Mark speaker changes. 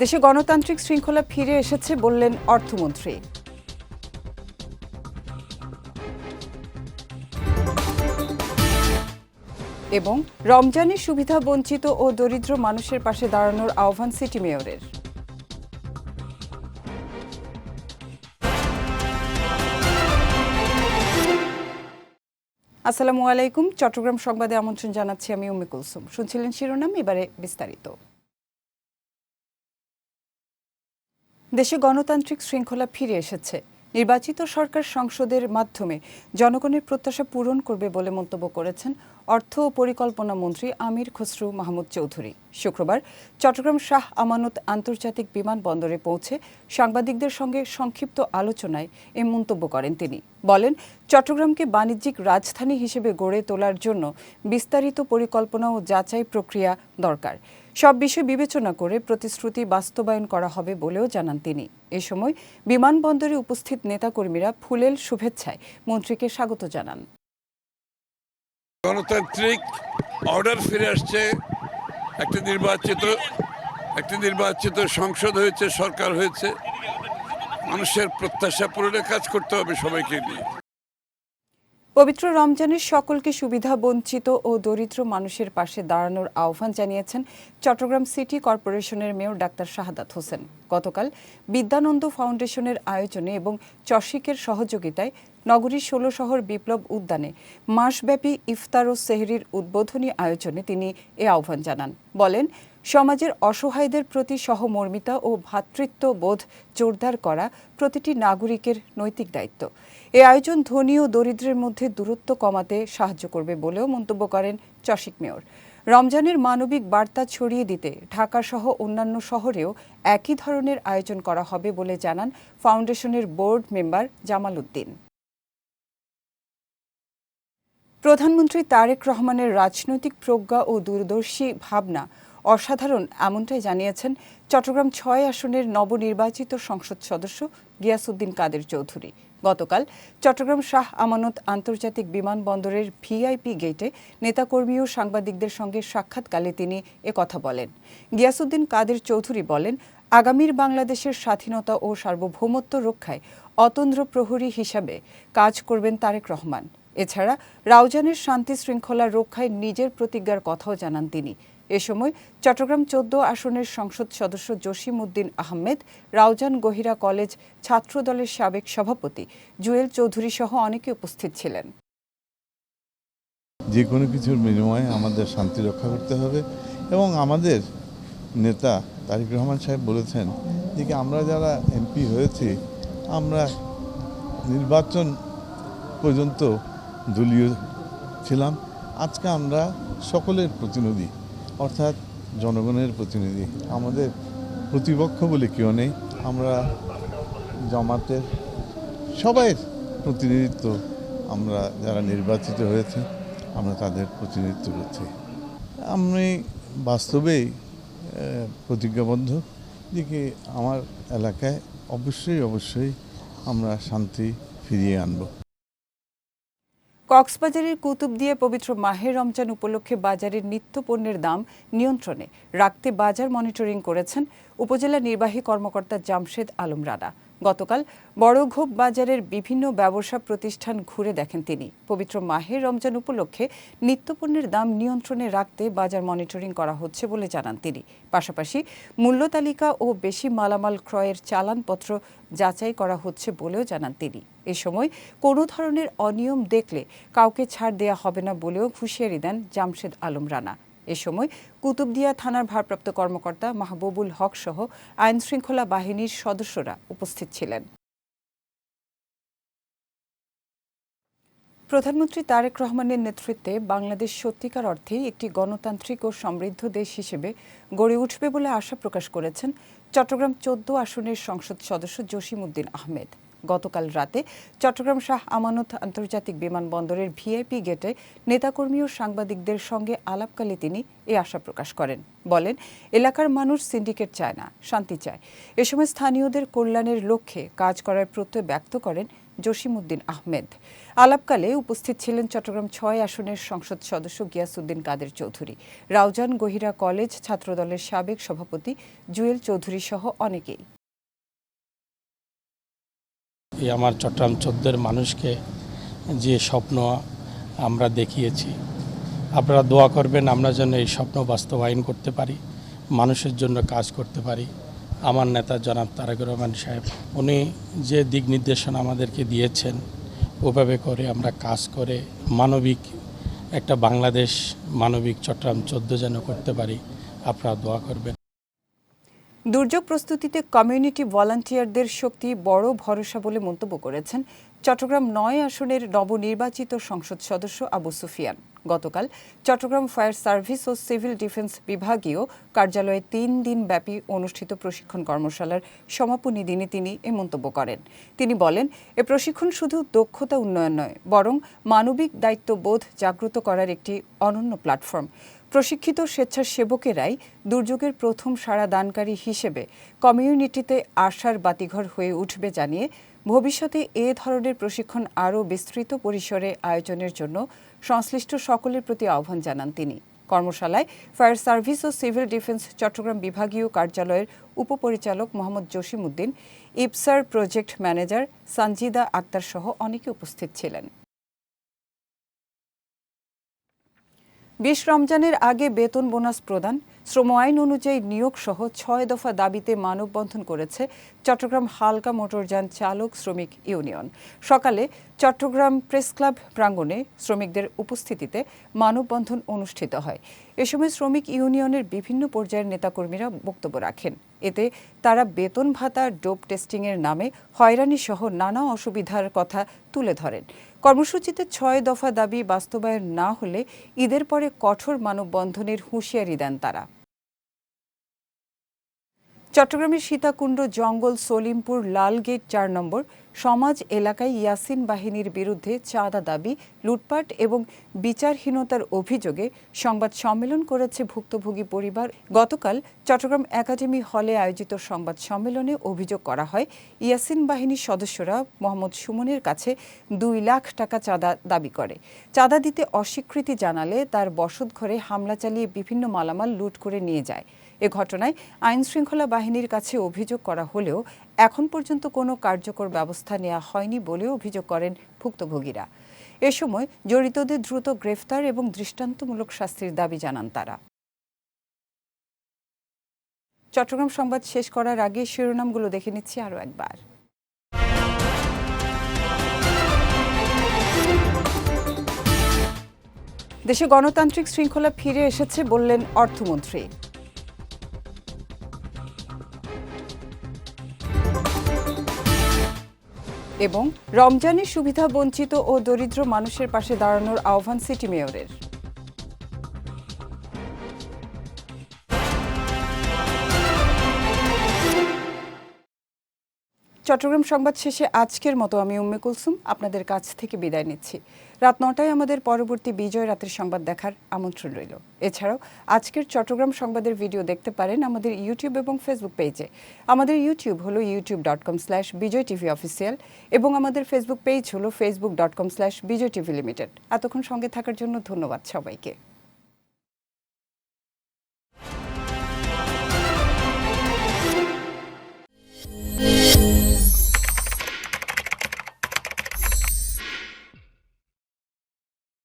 Speaker 1: দেশে গণতান্ত্রিক শৃঙ্খলা ফিরে এসেছে বললেন অর্থমন্ত্রী। এবং রমজানের সুবিধা বঞ্চিত ও দরিদ্র মানুষের পাশে দাঁড়ানোর আহ্বান সিটি মেয়রের। আসসালামু আলাইকুম। চট্টগ্রাম সংবাদে আমন্ত্রণ জানাচ্ছি আমি উম্মে কুলসুম। শুনছিলেন শিরোনাম, এবারে বিস্তারিত। দেশে গণতান্ত্রিক শৃঙ্খলা ফিরে এসেছে। নির্বাচিত সরকার সংসদের মাধ্যমে জনগণের প্রত্যাশা পূরণ করবে বলে মন্তব্য করেছেন অর্থ ও পরিকল্পনা মন্ত্রী আমির খসরু মাহমুদ চৌধুরী। শুক্রবার চট্টগ্রাম শাহ আমানত আন্তর্জাতিক বিমানবন্দরে পৌঁছে সাংবাদিকদের সঙ্গে সংক্ষিপ্ত আলোচনায় এ মন্তব্য করেন তিনি। বলেন, চট্টগ্রামকে বাণিজ্যিক রাজধানী হিসেবে গড়ে তোলার জন্য বিস্তারিত পরিকল্পনা ও যাচাই প্রক্রিয়া দরকার। সব বিষয় বিবেচনা করে প্রতিশ্রুতি বাস্তবায়ন করা হবে বলেও জানান তিনি। এ সময় বিমানবন্দরে উপস্থিত নেতাকর্মীরা ফুলেল শুভেচ্ছায় মন্ত্রীকে স্বাগত জানান।
Speaker 2: গণতান্ত্রিক অর্ডার ফিরে আসছে, একটি নির্বাচিত সংসদ হয়েছে, সরকার হয়েছে। মানুষের প্রত্যাশা পূরণে কাজ করতে হবে সবাইকে নিয়ে।
Speaker 1: পবিত্র রমজানের সকলকে সুবিধা বঞ্চিত ও দরিদ্র মানুষের পাশে দাঁড়ানোর আহ্বান জানিয়েছেন চট্টগ্রাম সিটি কর্পোরেশনের মেয়র ডাক্তার শাহাদাত হোসেন। গতকাল বিদ্যানন্দ ফাউন্ডেশনের আয়োজনে এবং চশিকের সহযোগিতায় নগরীর ১৬ শহর বিপ্লব উদ্যানে মাসব্যাপী ইফতার ও সেহরির উদ্বোধনী আয়োজনে তিনি এ আহ্বান জানান। বলেন, সমাজের অসহায়দের প্রতি সহমর্মিতা ও ভ্রাতৃত্ববোধ জোরদার করা প্রতিটি নাগরিকের নৈতিক দায়িত্ব। এই আয়োজন ধনী ও দরিদ্রের মধ্যে দূরত্ব কমাতে সাহায্য করবে বলেও মন্তব্য করেন চশিক মেয়র। রমজানের মানবিক বার্তা ছড়িয়ে দিতে ঢাকাসহ অন্যান্য শহরেও একই ধরনের আয়োজন করা হবে বলে জানান ফাউন্ডেশনের বোর্ড মেম্বার জামাল উদ্দিন। প্রধানমন্ত্রী তারেক রহমানের রাজনৈতিক প্রজ্ঞা ও দূরদর্শী ভাবনা অসাধারণ, এমনটাই জানিয়েছেন চট্টগ্রাম ৬ আসনের নবনির্বাচিত সংসদ সদস্য গিয়াসউদ্দিন কাদের চৌধুরী। গতকাল চট্টগ্রাম শাহ আমানত আন্তর্জাতিক বিমানবন্দরের ভিআইপি গেটে নেতাকর্মী ও সাংবাদিকদের সঙ্গে সাক্ষাৎকালে তিনি একথা বলেন। গিয়াসউদ্দিন কাদের চৌধুরী বলেন, আগামীর বাংলাদেশের স্বাধীনতা ও সার্বভৌমত্ব রক্ষায় অতন্দ্র প্রহরী হিসাবে কাজ করবেন তারেক রহমান। এছাড়া রাউজানের শান্তি শৃঙ্খলা রক্ষায় নিজের প্রতিজ্ঞার কথাও জানান তিনি। এ সময় চট্টগ্রাম ১৪ আসনের সংসদ সদস্য জসিম উদ্দিন আহমেদ, রাউজান গহিরা কলেজ ছাত্রদলের সাবেক সভাপতি জুয়েল চৌধুরী সহ অনেকে উপস্থিত ছিলেন।
Speaker 3: যে কোনো কিছুর বিনিময়ে আমাদের শান্তি রক্ষা করতে হবে এবং আমাদের নেতা তারেক রহমান সাহেব বলেছেন যে আমরা যারা এমপি হয়েছি, আমরা নির্বাচন পর্যন্ত দলীয় ছিলাম, আজকে আমরা সকলের প্রতিনিধি, অর্থাৎ জনগণের প্রতিনিধি। আমাদের প্রতিপক্ষ বলে কেউ নেই। আমরা জামাতের সবাই প্রতিনিধিত্ব, আমরা যারা নির্বাচিত হয়েছে আমরা তাদের প্রতিনিধিত্ব করছি। আমি বাস্তবেই প্রতিজ্ঞাবদ্ধ যে আমার এলাকায় অবশ্যই আমরা শান্তি ফিরিয়ে আনব।
Speaker 1: কক্সবাজারের কুতুবদিয়া পবিত্র মাহে রমজান উপলক্ষে বাজারের নিত্য পণ্যের দাম নিয়ন্ত্রণে রাখতে বাজার মনিটরিং করেছেন উপজেলা নির্বাহী কর্মকর্তা জামশেদ আলম রানা। গতকাল বড়ঘোপ বাজারের বিভিন্ন ব্যবসা প্রতিষ্ঠান ঘুরে দেখেন তিনি। পবিত্র মাহে রমজান উপলক্ষে নিত্যপণ্যের দাম নিয়ন্ত্রণে রাখতে বাজার মনিটরিং করা হচ্ছে বলে জানান তিনি। পাশাপাশি মূল্য তালিকা ও বেশি মালামাল ক্রয়ের চালানপত্র যাচাই করা হচ্ছে বলেও জানান তিনি। এ সময় কোনো ধরনের অনিয়ম দেখলে কাউকে ছাড় দেয়া হবে না বলেও হুঁশিয়ারি দেন জামশেদ আলম রানা। এ সময় কুতুবদিয়া থানার ভারপ্রাপ্ত কর্মকর্তা মাহবুবুল হক সহ আইনশৃঙ্খলা বাহিনীর সদস্যরা উপস্থিত ছিলেন। প্রধানমন্ত্রী তারেক রহমানের নেতৃত্বে বাংলাদেশ সত্যিকার অর্থেই একটি গণতান্ত্রিক ও সমৃদ্ধ দেশ হিসেবে গড়ে উঠবে বলে আশা প্রকাশ করেছেন চট্টগ্রাম ১৪ আসনের সংসদ সদস্য জসিম উদ্দিন আহমেদ। গতকাল রাতে চট্টগ্রাম শাহ আমানত আন্তর্জাতিক বিমানবন্দরের ভিআইপি গেটে নেতাকর্মী ও সাংবাদিকদের সঙ্গে আলাপকালে তিনি এই আশা প্রকাশ করেন। বলেন, এলাকার মানুষ সিন্ডিকেট চায় না, শান্তি চায়। এ সময় স্থানীয়দের কল্যাণের লক্ষ্যে কাজ করার প্রত্যয় ব্যক্ত করেন জসিমউদ্দিন আহমেদ। আলাপকালে উপস্থিত ছিলেন চট্টগ্রাম ৬ আসনের সংসদ সদস্য গিয়াসউদ্দিন কাদের চৌধুরী, রাউজান গহিরা কলেজ ছাত্রদলের সাবেক সভাপতি জুয়েল চৌধুরী সহ অনেকেই।
Speaker 4: আমার চট্টগ্রাম ১৪-এর মানুষকে যে স্বপ্ন আমরা দেখিয়েছি, আপনারা দোয়া করবেন আমরা যেন এই স্বপ্ন বাস্তবায়ন করতে পারি, মানুষের জন্য কাজ করতে পারি। আমার নেতা জনাব তারেক রহমান সাহেব উনি যে দিক নির্দেশনা আমাদেরকে দিয়েছেন, ওভাবে করে আমরা কাজ করে মানবিক একটা বাংলাদেশ, মানবিক চট্টগ্রাম ১৪ যেন করতে পারি, আপনারা দোয়া করবেন।
Speaker 1: দুর্যোগ প্রস্তুতিতে কমিউনিটি ভলান্টিয়ারদের শক্তি বড় ভরসা বলে মন্তব্য করেছেন চট্টগ্রাম ৯ আসনের নবনির্বাচিত সংসদ সদস্য আবু সুফিয়ান। গতকাল চট্টগ্রাম ফায়ার সার্ভিস ও সিভিল ডিফেন্স বিভাগীয় কার্যালয়ে ৩ দিন ব্যাপী অনুষ্ঠিত প্রশিক্ষণ কর্মশালার সমাপনী দিনে তিনি এ মন্তব্য করেন। তিনি বলেন, এ প্রশিক্ষণ শুধু দক্ষতা উন্নয়ন নয়, বরং মানবিক দায়িত্ববোধ জাগ্রত করার একটি অনন্য প্ল্যাটফর্ম। প্রশিক্ষিত স্বেচ্ছাসেবকেরাই দুর্যোগের প্রথম সাড়া দানকারী হিসেবে কমিউনিটিতে আশার বাতিঘর হয়ে উঠবে জানিয়ে ভবিষ্যতে এ ধরনের প্রশিক্ষণ আরও বিস্তৃত পরিসরে আয়োজনের জন্য সংশ্লিষ্ট সকলের প্রতি আহ্বান জানান তিনি। কর্মশালায় ফায়ার সার্ভিস ও সিভিল ডিফেন্স চট্টগ্রাম বিভাগীয় কার্যালয়ের উপপরিচালক মোহাম্মদ জসিমউদ্দিন, ইপসার প্রজেক্ট ম্যানেজার সানজিদা আক্তার সহ অনেকে উপস্থিত ছিলেন। ২০ রমজানের আগে বেতন বোনাস প্রদান, শ্রম আইন অনুযায়ী নিয়োগ সহ ৬ দফা দাবিতে মানববন্ধন করেছে চট্টগ্রাম হালকা মোটরযান চালক শ্রমিক ইউনিয়ন। সকালে চট্টগ্রাম প্রেস ক্লাব প্রাঙ্গণে শ্রমিকদের উপস্থিতিতে মানববন্ধন অনুষ্ঠিত হয়। এ সময় শ্রমিক ইউনিয়নের বিভিন্ন পর্যায়ের নেতাকর্মীরা বক্তব্য রাখেন। এতে তারা বেতন ভাতা, ডোপ টেস্টিংয়ের নামে হয়রানি সহ নানা অসুবিধার কথা তুলে ধরেন। কর্মসূচিতে ৬ দফা দাবি বাস্তবায়ন না হলে ঈদের পরে কঠোর মানববন্ধনের হুঁশিয়ারি দেন তারা। চট্টগ্রামের সীতাকুণ্ড জঙ্গল সলিমপুর লালগেট ৪ নম্বর সমাজ এলাকায় ইয়াসিন বাহিনীর বিরুদ্ধে চাঁদা দাবি, লুটপাট এবং বিচারহীনতার অভিযোগে সংবাদ সম্মেলন করেছে ভুক্তভোগী পরিবার। গতকাল চট্টগ্রাম একাডেমি হলে আয়োজিত সংবাদ সম্মেলনে অভিযোগ করা হয়, ইয়াসিন বাহিনীর সদস্যরা মোহাম্মদ সুমনের কাছে ২ লাখ টাকা চাঁদা দাবি করে। চাঁদা দিতে অস্বীকৃতি জানালে তার বসতঘরে হামলা চালিয়ে বিভিন্ন মালামাল লুট করে নিয়ে যায়। এ ঘটনায় আইনশৃঙ্খলা বাহিনীর কাছে অভিযোগ করা হলেও এখন পর্যন্ত কোনো কার্যকর ব্যবস্থা নেওয়া হয়নি বলেও অভিযোগ করেন ভুক্তভোগীরা। এ সময় জড়িতদের দ্রুত গ্রেফতার এবং দৃষ্টান্তমূলক শাস্তির দাবি জানান তারা। চট্টগ্রাম সংবাদ শেষ করার আগে শিরোনামগুলো দেখে নিচ্ছি আরও একবার। দেশে গণতান্ত্রিক শৃঙ্খলা ফিরে এসেছে বললেন অর্থমন্ত্রী। এবং রমজানের সুবিধা বঞ্চিত ও দরিদ্র মানুষের পাশে দাঁড়ানোর আহ্বান সিটি মেয়রের। চট্টগ্রাম সংবাদ শেষে আজকের মতো আমি উম্মে কুলসুম আপনাদের কাছ থেকে বিদায় নিচ্ছি। রাত ৯টায় আমাদের পরবর্তী বিজয় রাতের সংবাদ দেখার আমন্ত্রণ রইল। এছাড়াও আজকের চট্টগ্রাম সংবাদের ভিডিও দেখতে পারেন আমাদের ইউটিউব এবং ফেসবুক পেজে। আমাদের ইউটিউব হলো youtube.com/বিজয়টিভিঅফিসিয়াল এবং আমাদের ফেসবুক পেজ হলো facebook.com/বিজয়টিভি লিমিটেড। এতক্ষণ সঙ্গে থাকার জন্য ধন্যবাদ সবাইকে।